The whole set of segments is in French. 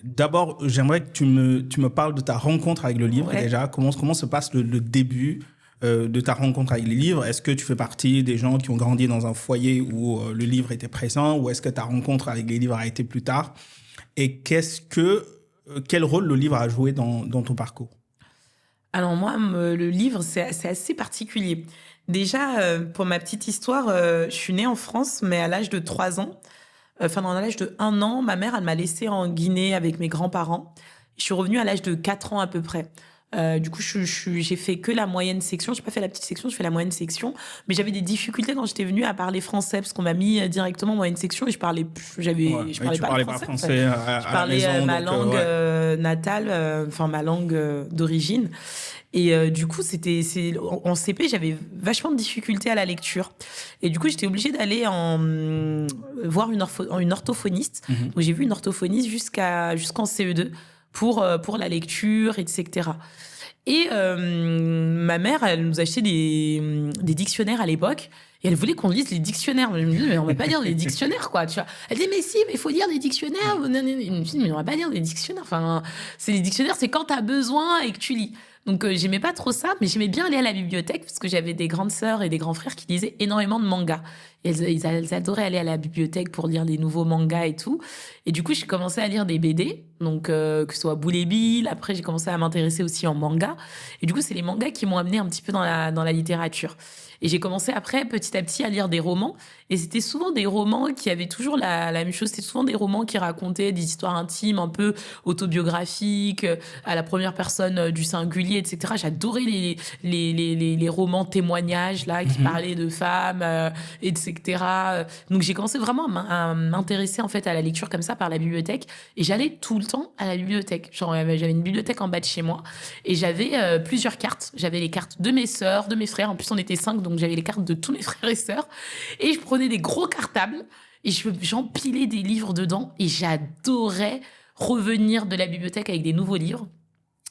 D'abord, j'aimerais que tu me parles de ta rencontre avec le livre déjà. Comment se passe le début de ta rencontre avec les livres? Est-ce que tu fais partie des gens qui ont grandi dans un foyer où le livre était présent, ou est-ce que ta rencontre avec les livres a été plus tard? Et quel rôle le livre a joué dans ton parcours? Alors moi, le livre, c'est assez particulier. Déjà, pour ma petite histoire, je suis née en France, mais à l'âge de 3 ans. Enfin, à l'âge de 1 an, ma mère, elle m'a laissée en Guinée avec mes grands-parents. Je suis revenue à l'âge de 4 ans à peu près. Du coup, j'ai fait que la moyenne section. J'ai pas fait la petite section, je fais la moyenne section. Mais j'avais des difficultés quand j'étais venue à parler français, parce qu'on m'a mis directement en moyenne section et je parlais parlais pas français je parlais à la maison, ma langue natale, enfin ma langue d'origine. Et du coup, en CP, j'avais vachement de difficultés à la lecture. Et du coup, j'étais obligée d'aller voir une orthophoniste. Donc, j'ai vu une orthophoniste jusqu'en CE2 pour la lecture, etc. Et ma mère, elle nous achetait des dictionnaires à l'époque. Et elle voulait qu'on lise les dictionnaires. Je me disais, mais on va pas lire des dictionnaires, quoi, tu vois. Elle dit, mais si, mais il faut lire des dictionnaires. Je me dis, mais on va pas lire des dictionnaires. Enfin, les dictionnaires, c'est quand t'as besoin et que tu lis. Donc, j'aimais pas trop ça, mais j'aimais bien aller à la bibliothèque parce que j'avais des grandes sœurs et des grands frères qui lisaient énormément de mangas. Et elles adoraient aller à la bibliothèque pour lire des nouveaux mangas et tout. Et du coup, j'ai commencé à lire des BD, donc que ce soit Boule et Bill. Après, j'ai commencé à m'intéresser aussi en manga. Et du coup, c'est les mangas qui m'ont amené un petit peu dans la littérature. Et j'ai commencé après, petit à petit, à lire des romans. Et c'était souvent des romans qui avaient toujours la même chose. C'était souvent des romans qui racontaient des histoires intimes, un peu autobiographiques, à la première personne du singulier, etc. J'adorais les romans témoignages, là, qui parlaient de femmes, etc. Donc, j'ai commencé vraiment à m'intéresser, en fait, à la lecture comme ça, par la bibliothèque. Et j'allais tout le temps à la bibliothèque. Genre, j'avais une bibliothèque en bas de chez moi. Et j'avais plusieurs cartes. J'avais les cartes de mes sœurs, de mes frères. En plus, on était 5, donc j'avais les cartes de tous mes frères et sœurs. Et je prenais des gros cartables et j'empilais des livres dedans. Et j'adorais revenir de la bibliothèque avec des nouveaux livres.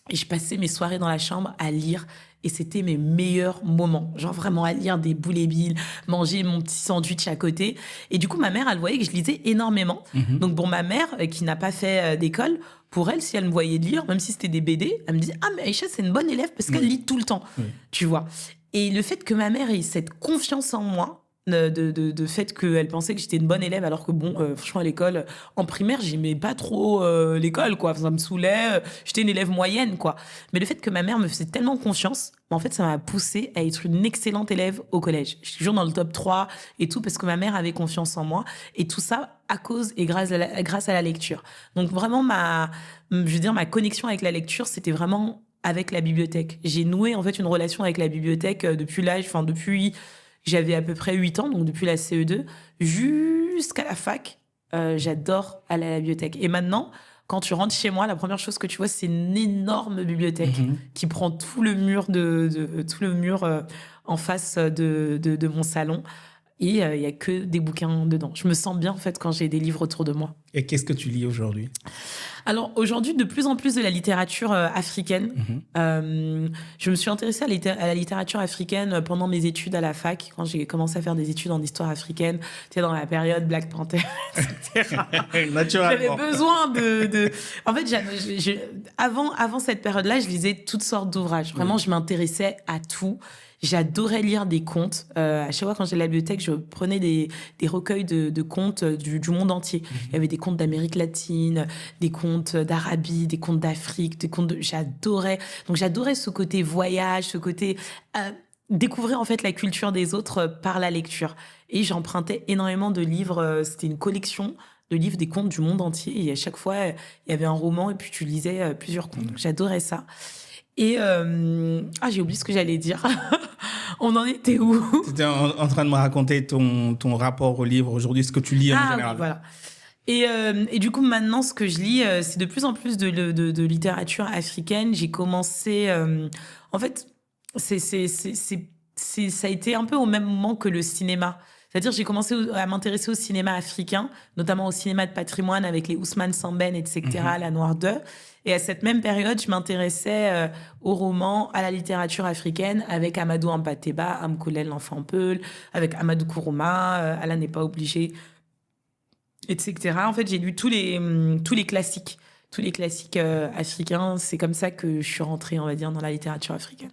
Et je passais mes soirées dans la chambre à lire. Et c'était mes meilleurs moments. Genre vraiment à lire des Boule et Bill, manger mon petit sandwich à côté. Et du coup, ma mère, elle voyait que je lisais énormément. Donc bon, ma mère, qui n'a pas fait d'école, pour elle, si elle me voyait lire, même si c'était des BD, elle me disait « Ah, mais Aïcha, c'est une bonne élève parce qu'elle lit tout le temps. » Tu vois. Et le fait que ma mère ait cette confiance en moi, de fait qu'elle pensait que j'étais une bonne élève, alors que bon, franchement, à l'école, en primaire, j'aimais pas trop l'école, quoi. Ça me saoulait. J'étais une élève moyenne, quoi. Mais le fait que ma mère me faisait tellement confiance, en fait, ça m'a poussée à être une excellente élève au collège. Je suis toujours dans le top 3 et tout, parce que ma mère avait confiance en moi. Et tout ça à cause et grâce à la lecture. Donc vraiment, ma connexion avec la lecture, c'était vraiment avec la bibliothèque. J'ai noué, en fait, une relation avec la bibliothèque depuis j'avais à peu près 8 ans, donc depuis la CE2, jusqu'à la fac. J'adore aller à la bibliothèque. Et maintenant, quand tu rentres chez moi, la première chose que tu vois, c'est une énorme bibliothèque qui prend tout le mur en face de mon salon. Et il y a que des bouquins dedans. Je me sens bien, en fait, quand j'ai des livres autour de moi. Et qu'est-ce que tu lis aujourd'hui? Alors, aujourd'hui, de plus en plus de la littérature africaine. Je me suis intéressée à la littérature africaine pendant mes études à la fac, quand j'ai commencé à faire des études en histoire africaine. Tu sais, dans la période Black Panther, etc. J'avais besoin En fait, avant cette période-là, je lisais toutes sortes d'ouvrages. Vraiment, je m'intéressais à tout. J'adorais lire des contes. À chaque fois, quand j'allais à la bibliothèque, je prenais des recueils de contes du monde entier. Il y avait des contes d'Amérique latine, des contes d'Arabie, des contes d'Afrique, J'adorais. Donc, j'adorais ce côté voyage, ce côté découvrir, en fait, la culture des autres par la lecture. Et j'empruntais énormément de livres. C'était une collection de livres des contes du monde entier. Et à chaque fois, il y avait un roman et puis tu lisais plusieurs contes. J'adorais ça. Et j'ai oublié ce que j'allais dire. On en était où? Tu étais en train de me raconter ton rapport au livre aujourd'hui, ce que tu lis en général. Oui, voilà. Et du coup, maintenant, ce que je lis, c'est de plus en plus de littérature africaine. J'ai commencé... en fait, ça a été un peu au même moment que le cinéma. C'est-à-dire, j'ai commencé à m'intéresser au cinéma africain, notamment au cinéma de patrimoine avec les Ousmane Sembène, etc., La Noire d'œuf. Et à cette même période, je m'intéressais aux romans, à la littérature africaine, avec Amadou Hampâté-Bâ, Amkolel l'enfant Peul, avec Amadou Kourouma, Allah n'est pas obligé, etc. En fait, j'ai lu tous les classiques. tous les classiques africains. C'est comme ça que je suis rentrée, on va dire, dans la littérature africaine.